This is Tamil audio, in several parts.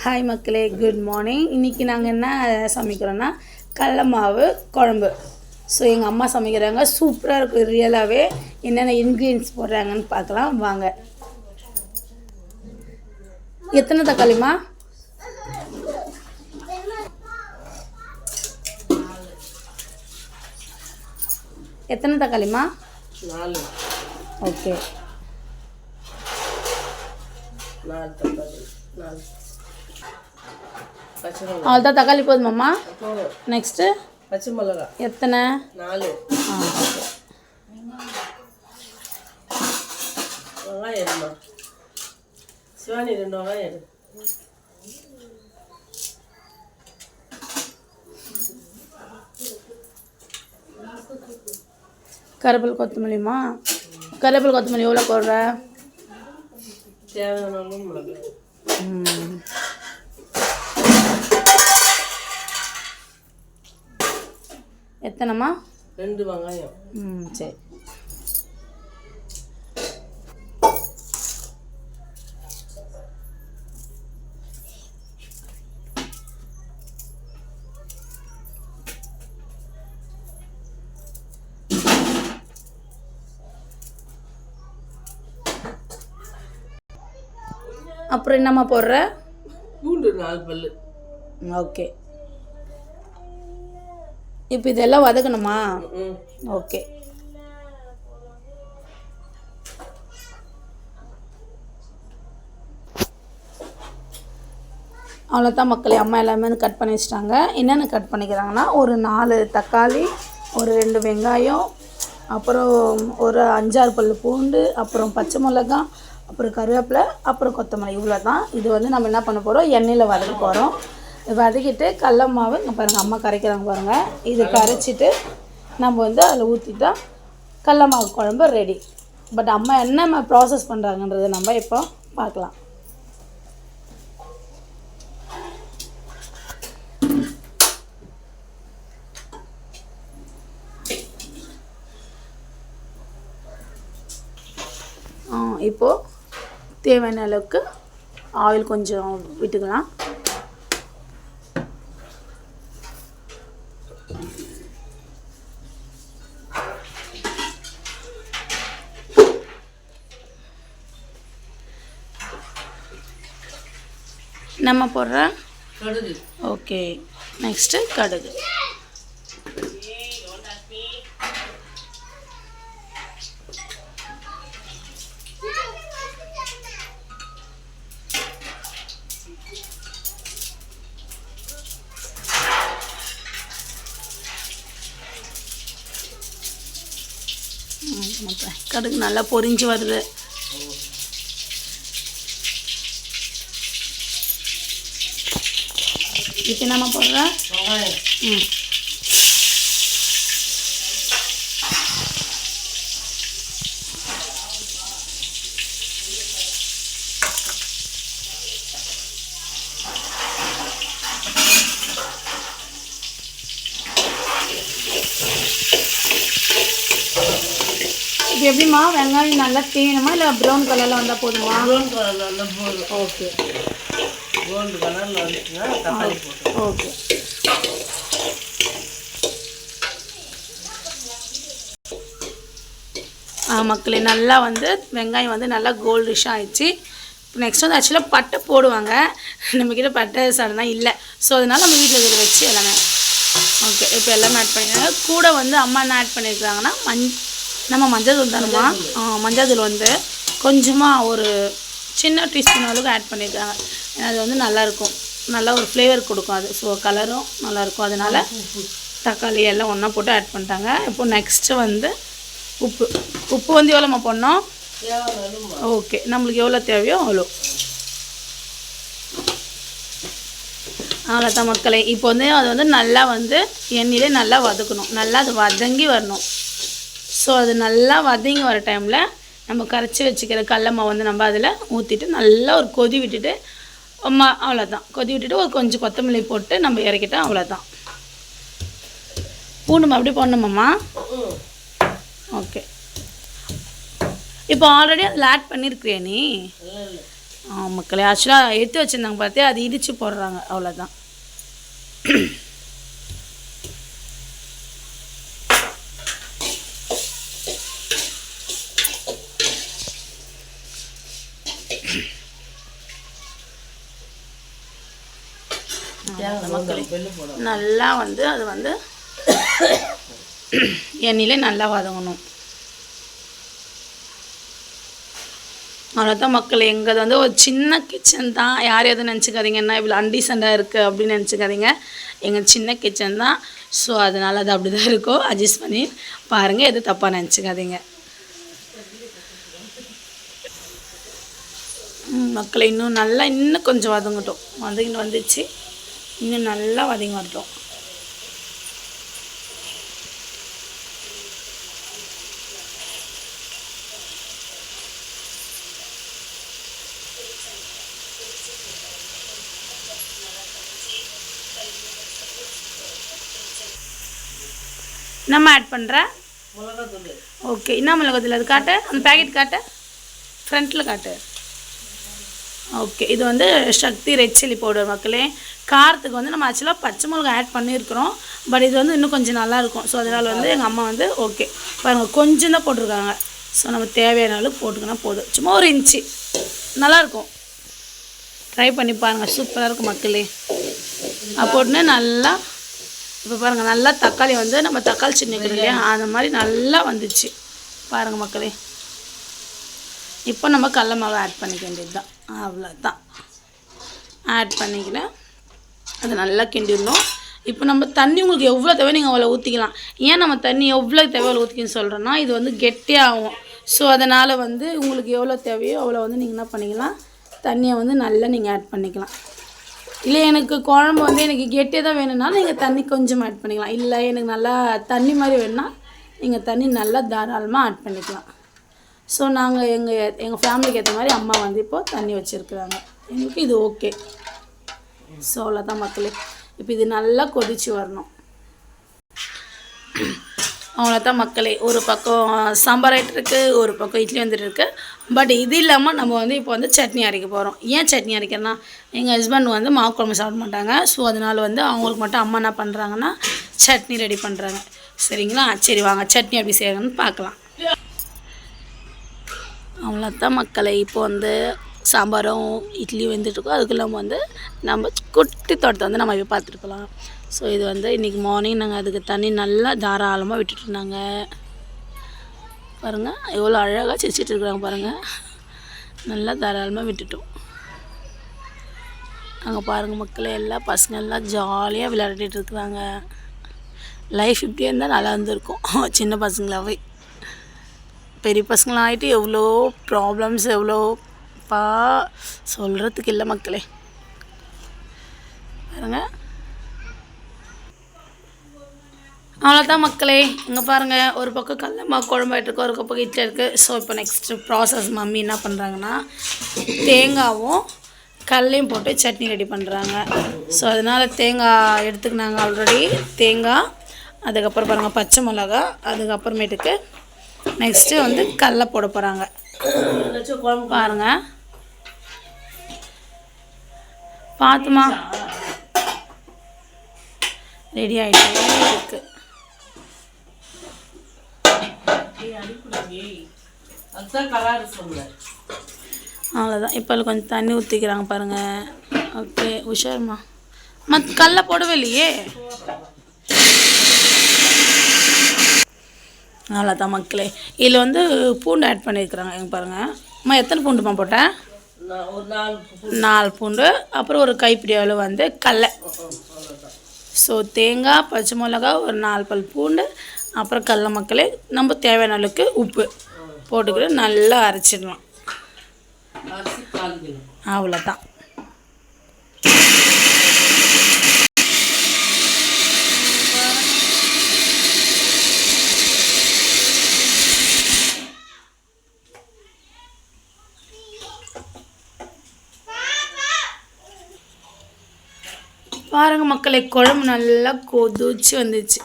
ஹாய் மக்களே, குட் மார்னிங். இன்றைக்கி நாங்கள் என்ன சமைக்கிறோன்னா கடல மாவு குழம்பு. ஸோ எங்கள் அம்மா சமைக்கிறாங்க, சூப்பராக இருக்கும். ரியலாகவே என்னென்ன இன்க்ரீடியன்ஸ் போடுறாங்கன்னு பார்க்கலாம் வாங்க. எத்தனை தக்காளிமா? எத்தனை தக்காளிமா? 4. ஓகே, 4 தக்காளி, 4 பச்சை மிளகா. அவ்வளோதான், தக்காளி போதுமாம்மா? நெக்ஸ்ட்டு பச்சை மிளகா எத்தனை? 4. ஓகே. வெங்காயம் எடுமா சிவானி, 2 வெங்காயம் எடு. கருவேப்பிலை கொத்தமல்லிமா? கருவேப்பிலை கொத்தமல்லி எவ்வளோ போடுற? தேவையான அளவு மிளகு. எத்தனைம்மா? 2 வெங்காயம். சரி. அப்புறம் என்னம்மா போடுற? பூண்டு 4 பல்லு. ஓகே. இப்போ இதெல்லாம் வதக்கணுமா? ஓகே. அவ்வளோதான் மக்களே, அம்மா எல்லாமே வந்து கட் பண்ணி வச்சிட்டாங்க. என்னென்ன கட் பண்ணிக்கிறாங்கன்னா, ஒரு 4 தக்காளி, ஒரு 2 வெங்காயம், அப்புறம் ஒரு 5-6 பல்லு பூண்டு, அப்புறம் பச்சை மிளகா, அப்புறம் கருவேப்பிலை, அப்புறம் கொத்தமல்லி. இவ்வளோ தான். இது வந்து நம்ம என்ன பண்ண போகிறோம், எண்ணெயில் வதக்க போகிறோம். வதக்கிட்டு கடல மாவு இங்கே பாருங்கள், அம்மா கரைக்கிறாங்க பாருங்கள். இது கரைச்சிட்டு நம்ம வந்து அதில் ஊற்றிட்டா கடல மாவு குழம்பு ரெடி. பட் அம்மா என்ன ப்ராசஸ் பண்ணுறாங்கன்றதை நம்ம இப்போ பார்க்கலாம். இப்போது தேவையான அளவுக்கு ஆயில் கொஞ்சம் விட்டுக்கலாம். நம்ம போடுற கடுகு. ஓகே. நெக்ஸ்ட்டு கடுகு. கடுகு நல்லா பொரிஞ்சு வருது. இப்போ நம்ம போடுற வெங்காயம். இது எப்படிம்மா, வெங்காயம் நல்லா தீயணுமா இல்லை ப்ரௌன் கலரில் வந்தால் போதுமா? ப்ரௌன் கலரில் வந்தால் போதும். ஓகே. கோல்டு கலரில் வந்துச்சுன்னா தக்காளி போட்டு. ஓகே. மக்களே, நல்லா வந்து வெங்காயம் வந்து நல்லா கோல்டிஷாக ஆயிடுச்சு. இப்போ நெக்ஸ்ட் வந்து ஆக்சுவலாக பட்டை போடுவாங்க, நம்மக்கிட்ட பட்டை சாதம்லாம் இல்லை. ஸோ அதனால் நம்ம வீட்டில் இதில் வச்சு எல்லாமே ஓகே. இப்போ எல்லாமே ஆட் பண்ணிடுறாங்க. கூட வந்து அம்மா என்ன ஆட் பண்ணியிருக்காங்கன்னா நம்ம மஞ்சள் தூள் தானம்மா? மஞ்சள் தூள் வந்து கொஞ்சமாக ஒரு சின்ன டீஸ்பூன் அளவுக்கு ஆட் பண்ணியிருக்காங்க. அது வந்து நல்லாயிருக்கும், நல்லா ஒரு ஃப்ளேவர் கொடுக்கும் அது. ஸோ கலரும் நல்லாயிருக்கும். அதனால் தக்காளி எல்லாம் ஒன்றா போட்டு ஆட் பண்ணிட்டாங்க. இப்போ நெக்ஸ்ட்டு வந்து உப்பு வந்து எவ்வளோம்மா போடணும்? ஓகே, நம்மளுக்கு எவ்வளோ தேவையோ அவ்வளோ. அவ்வளோதான் மக்களே. இப்போ வந்து அது வந்து நல்லா வந்து எண்ணெயிலே நல்லா வதக்கணும், நல்லா அது வதங்கி வரணும். ஸோ அது நல்லா வதங்கி வர டைமில் நம்ம கரைச்சி வச்சுக்கிற கடல மாவு வந்து நம்ம அதில் ஊற்றிட்டு நல்லா ஒரு கொதி விட்டுட்டு அவ்வளோதான். கொதி விட்டுட்டு ஒரு கொஞ்சம் கொத்தமல்லி போட்டு நம்ம இறக்கிட்டோம், அவ்வளோதான். பூண்டு மறுபடியும் போடணுமாம்மா? ஓகே. இப்போ ஆல்ரெடி அதில் ஆட் பண்ணியிருக்கிறியா நீ? மக்களே ஆக்சுவலாக எடுத்து வச்சுருந்தாங்க பார்த்தே அது இடித்து போடுறாங்க அவ்வளோதான். மக்களே நல்லா வந்து அது வந்து எண்ணெயிலே நல்லா வதங்கணும். அவ்வளோதான் மக்கள். எங்கள் வந்து ஒரு சின்ன கிச்சன் தான், யார் எதுவும் நினச்சிக்காதீங்கன்னா இவ்வளோ அன்டீசெண்டாக இருக்குது அப்படின்னு நினச்சிக்காதீங்க. எங்கள் சின்ன கிச்சன் தான். ஸோ அதனால் அது அப்படி தான் இருக்கும். அட்ஜஸ்ட் பண்ணி பாருங்கள், எதுவும் தப்பாக நினச்சிக்காதீங்க மக்களை. இன்னும் கொஞ்சம் வதங்கட்டும். வதங்கிட்டு வந்துச்சு, இன்னும் நல்லா வதங்கி வரட்டும். நம்ம ஆட் பண்ணுற மிளகாத்தூள். ஓகே, என்ன மிளகாத்தூள் அது காட்டு, அந்த பேக்கெட் காட்டு, ஃப்ரண்ட்டில் காட்டு. ஓகே, இது வந்து சக்தி ரெட் சில்லி பவுடர் மக்களே. காரத்துக்கு வந்து நம்ம ஆக்சுவலாக பச்சை மிளகா ஆட் பண்ணியிருக்கிறோம். பட் இது வந்து இன்னும் கொஞ்சம் நல்லாயிருக்கும். ஸோ அதனால் வந்து எங்கள் அம்மா வந்து ஓகே பாருங்கள் கொஞ்சம் தான் போட்டிருக்காங்க. ஸோ நம்ம தேவையான அளவு போட்டுக்கினா போதும். சும்மா ஒரு இன்ச்சு நல்லாயிருக்கும். ட்ரை பண்ணி பாருங்கள், சூப்பராக இருக்கும் மக்களே. போட்டுன்னு நல்லா இப்போ பாருங்கள், நல்லா தக்காளி வந்து நம்ம தக்காளி சட்னி வைக்கிறோம் இல்லையா, அந்த மாதிரி நல்லா வந்துச்சு பாருங்கள் மக்களே. இப்போ நம்ம கடல மாவை ஆட் பண்ணிக்க வேண்டியது தான், அவ்வளோதான். ஆட் பண்ணிக்கின்னு அதை நல்லா கிண்டிடணும். இப்போ நம்ம தண்ணி உங்களுக்கு எவ்வளோ தேவை நீங்கள் அவ்வளோ ஊற்றிக்கலாம். ஏன் நம்ம தண்ணி எவ்வளோ தேவை அவ்வளோ ஊற்றிக்கன்னு சொல்கிறோன்னா, இது வந்து கெட்டியாகும். ஸோ அதனால் வந்து உங்களுக்கு எவ்வளோ தேவையோ அவ்வளோ வந்து நீங்கள் என்ன பண்ணிக்கலாம், தண்ணியை வந்து நல்லா நீங்கள் ஆட் பண்ணிக்கலாம். இல்லை எனக்கு குழம்பு வந்து எனக்கு கெட்டியாக தான் வேணும்னா நீங்கள் தண்ணி கொஞ்சம் ஆட் பண்ணிக்கலாம். இல்லை எனக்கு நல்லா தண்ணி மாதிரி வேணும்னா நீங்கள் தண்ணி நல்லா தாராளமாக ஆட் பண்ணிக்கலாம். ஸோ நாங்கள் எங்கள் ஃபேமிலிக்கு ஏற்ற மாதிரி அம்மா வந்து இப்போது தண்ணி வச்சுருக்குறாங்க. எங்களுக்கு இது ஓகே. ஸோ அவ்வளோதான் மக்களே. இப்போ இது நல்லா கொதித்து வரணும். அவ்வளோதான் மக்களே. ஒரு பக்கம் சாம்பார் ஆகிட்டு இருக்குது, ஒரு பக்கம் இட்லி வந்துட்டு இருக்குது. பட் இது இல்லாமல் நம்ம வந்து இப்போ வந்து சட்னி அரைக்க போகிறோம். ஏன் சட்னி அரைக்கிறேன்னா, எங்கள் ஹஸ்பண்ட் வந்து மாவு குழம்பு சாப்பிட மாட்டாங்க. ஸோ அதனால் வந்து அவங்களுக்கு மட்டும் அம்மா என்ன பண்ணுறாங்கன்னா சட்னி ரெடி பண்ணுறாங்க. சரிங்களா? சரி வாங்க சட்னி எப்படி செய்யணும்னு பார்க்கலாம். அவ்வளோதான் மக்களே. இப்போ வந்து சாம்பாரும் இட்லியும் வெந்துட்டுருக்கோம். அதுக்கு இல்லாமல் வந்து நம்ம குட்டி தோட்டத்தை வந்து நம்ம இப்போ பார்த்துருக்கலாம். ஸோ இது வந்து இன்றைக்கி மார்னிங் நாங்கள் அதுக்கு தண்ணி நல்லா தாராளமாக விட்டுட்டு இருந்தாங்க. பாருங்கள் எவ்வளோ அழகாக சிரிச்சிட்டு இருக்கிறாங்க பாருங்கள். நல்லா தாராளமாக விட்டுட்டோம். அங்கே பாருங்கள் மக்களே, எல்லா பசங்க எல்லாம் ஜாலியாக விளையாடிட்டு இருக்கிறாங்க. லைஃப் இப்படியே இருந்தால் நல்லா இருந்திருக்கும். சின்ன பசங்களாகவே. பெரிய பசங்களாம் ஆகிட்டு எவ்வளோ ப்ராப்ளம்ஸ் எவ்வளோப்பா சொல்கிறதுக்கு இல்லை மக்களே. பாருங்க அவ்வளோதான் மக்களே. இங்கே பாருங்கள், ஒரு பக்கம் கடல மாவு குழம்பாயிட்டு இருக்கு, ஒரு பக்கம் இட்லி இருக்குது. ஸோ இப்போ நெக்ஸ்ட்டு ப்ராசஸ் மம்மி என்ன பண்ணுறாங்கன்னா தேங்காவும் கடலையும் போட்டு சட்னி ரெடி பண்ணுறாங்க. ஸோ அதனால் தேங்காய் எடுத்துக்கினாங்க ஆல்ரெடி. தேங்காய், அதுக்கப்புறம் பாருங்கள் பச்சை மிளகா, அதுக்கப்புறமேட்டுக்கு நெக்ஸ்ட்டு வந்து கடலை போட போகிறாங்க. பாருங்க பார்த்துமா ரெடி ஆகிட்டே இருக்கு. அவ்வளோதான். இப்போ கொஞ்சம் தண்ணி ஊற்றிக்கிறாங்க பாருங்கள். ஓகே உஷாருமா. கடலை போடவே இல்லையே. அவ்வளோதான் மக்களே. இதில் வந்து பூண்டு ஆட் பண்ணியிருக்கிறாங்க. எங்கே பாருங்கள் அம்மா, எத்தனை பூண்டுமா போட்டேன்? 4 பூண்டு. அப்புறம் ஒரு கைப்பிடி அளவு வந்து கடலை. ஸோ தேங்காய், பச்சை மிளகா, ஒரு 4 பல் பூண்டு, அப்புறம் கடலை மக்களே. நம்ம தேவையான அளவுக்கு உப்பு போட்டுக்கிட்டு நல்லா அரைச்சிடலாம். அவ்வளோதான். பாருங்கள் மக்களே, குழம்பு நல்லா கொதிச்சு வந்துச்சு.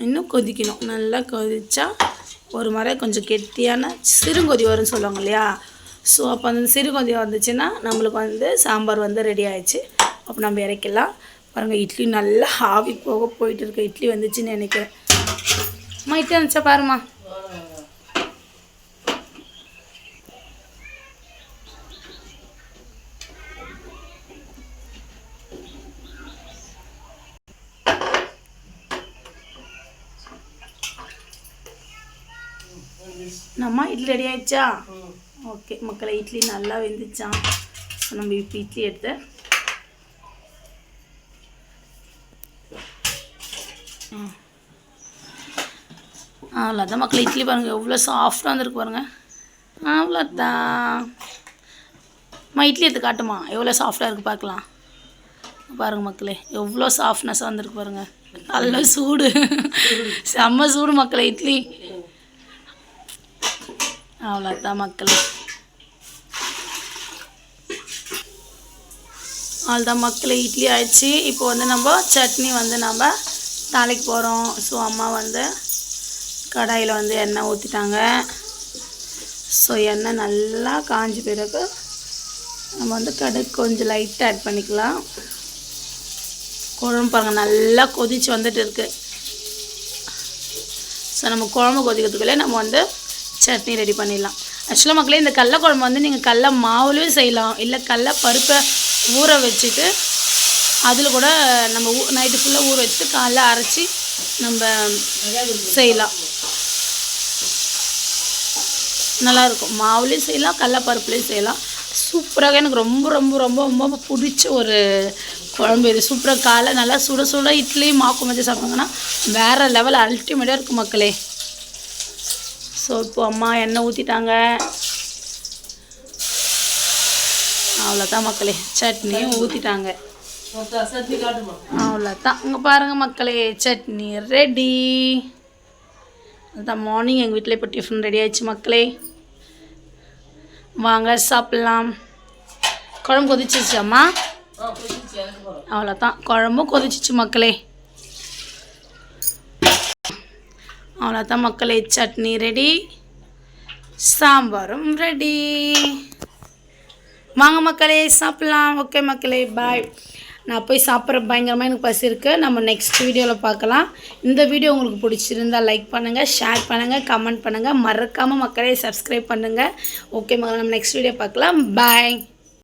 இன்னும் கொதிக்கணும். நல்லா கொதிச்சா ஒரு முறை கொஞ்சம் கெட்டியான சிறுங்கொதி வரும்னு சொல்லுவாங்க இல்லையா. ஸோ அப்போ அந்த சிறு கொதியாக வந்துச்சுன்னா நம்மளுக்கு வந்து சாம்பார் வந்து ரெடி ஆயிடுச்சு. அப்போ நம்ம இறக்கலாம். பாருங்கள் இட்லி நல்லா ஆவி போக போயிட்டு இருக்க இட்லி வந்துச்சுன்னு நினைக்கிறேன். அம்மா இட்லி வந்துச்சா பாருமா. நம்ம இட்லி ரெடி ஆயிடுச்சா? ஓகே மக்களை இட்லி நல்லா வெந்துச்சான். ஸோ நம்ம இப்போ இட்லி எடுத்து அவ்வளோதான் மக்களை இட்லி பாருங்கள் எவ்வளோ சாஃப்டாக வந்துருக்கு பாருங்கள். அவ்வளோதான் இட்லி எடுத்து காட்டுமா எவ்வளோ சாஃப்டாக இருக்குது பார்க்கலாம். பாருங்கள் மக்களே எவ்வளோ சாஃப்ட்னஸாக வந்துருக்கு பாருங்கள். நல்லா சூடு செம்ம சூடு மக்களை இட்லி. அவ்வளோதான் மக்களே அவ்வளோதான் மக்களே இட்லி ஆயிடுச்சு. இப்போ வந்து நம்ம சட்னி வந்து நம்ம தாளிக்க போகிறோம். ஸோ அம்மா வந்து கடாயில் வந்து எண்ணெய் ஊற்றிட்டாங்க. ஸோ எண்ணெய் நல்லா காஞ்ச பிறகு நம்ம வந்து கடுகு கொஞ்சம் லைட்டாக ஆட் பண்ணிக்கலாம். குழம்பு பாருங்கள் நல்லா கொதிச்சு வந்துட்டு இருக்குது. ஸோ நம்ம குழம்பு கொதிக்கிறதுக்குள்ளே நம்ம வந்து சட்னி ரெடி பண்ணிடலாம். ஆக்சுவலாக மக்களே இந்த கடல குழம்பு வந்து நீங்கள் கடல மாவுலேயும் செய்யலாம், இல்லை கடல பருப்பை ஊற வச்சுட்டு அதில் கூட நம்ம நைட்டு ஃபுல்லாக ஊற வச்சுட்டு காலைல அரைச்சி நம்ம செய்யலாம். நல்லாயிருக்கும். மாவுலேயும் செய்யலாம், கடல பருப்புலேயும் செய்யலாம். சூப்பராக எனக்கு ரொம்ப ரொம்ப ரொம்ப ரொம்ப பிடிச்ச ஒரு குழம்பு இது. சூப்பராக காலை நல்லா சுட சுட இட்லி மாவு வச்சு சாப்பிட்டாங்கன்னா வேறு லெவல் அல்டிமேட்டாக இருக்கும் மக்களே. ஸோ இப்போ அம்மா எண்ணெய் ஊற்றிட்டாங்க. அவ்வளோதான் மக்களே சட்னியும் ஊற்றிட்டாங்க. அவ்வளோதான் இங்கே பாருங்கள் மக்களே சட்னி ரெடி. அதுதான் மார்னிங் எங்கள் வீட்டில் இப்போ டிஃபன் ரெடி ஆயிடுச்சு மக்களே. வாங்க சாப்பிட்லாம். குழம்பு கொதிச்சிச்சாம்மா? அவ்வளோதான் குழம்பும் கொதிச்சிச்சு மக்களே. அவ்வளோதான் மக்களே சட்னி ரெடி, சாம்பாரும் ரெடி. வாங்க மக்களே சாப்பிட்லாம். ஓகே மக்களே பாய். நான் போய் சாப்பிட்ற பயங்கரமாக எனக்கு பசி இருக்குது. நம்ம நெக்ஸ்ட் வீடியோவில் பார்க்கலாம். இந்த வீடியோ உங்களுக்கு பிடிச்சிருந்தால் லைக் பண்ணுங்கள், ஷேர் பண்ணுங்கள், கமெண்ட் பண்ணுங்கள். மறக்காமல் மக்களே சப்ஸ்கிரைப் பண்ணுங்கள். ஓகே மக்களே நம்ம நெக்ஸ்ட் வீடியோ பார்க்கலாம். பாய்.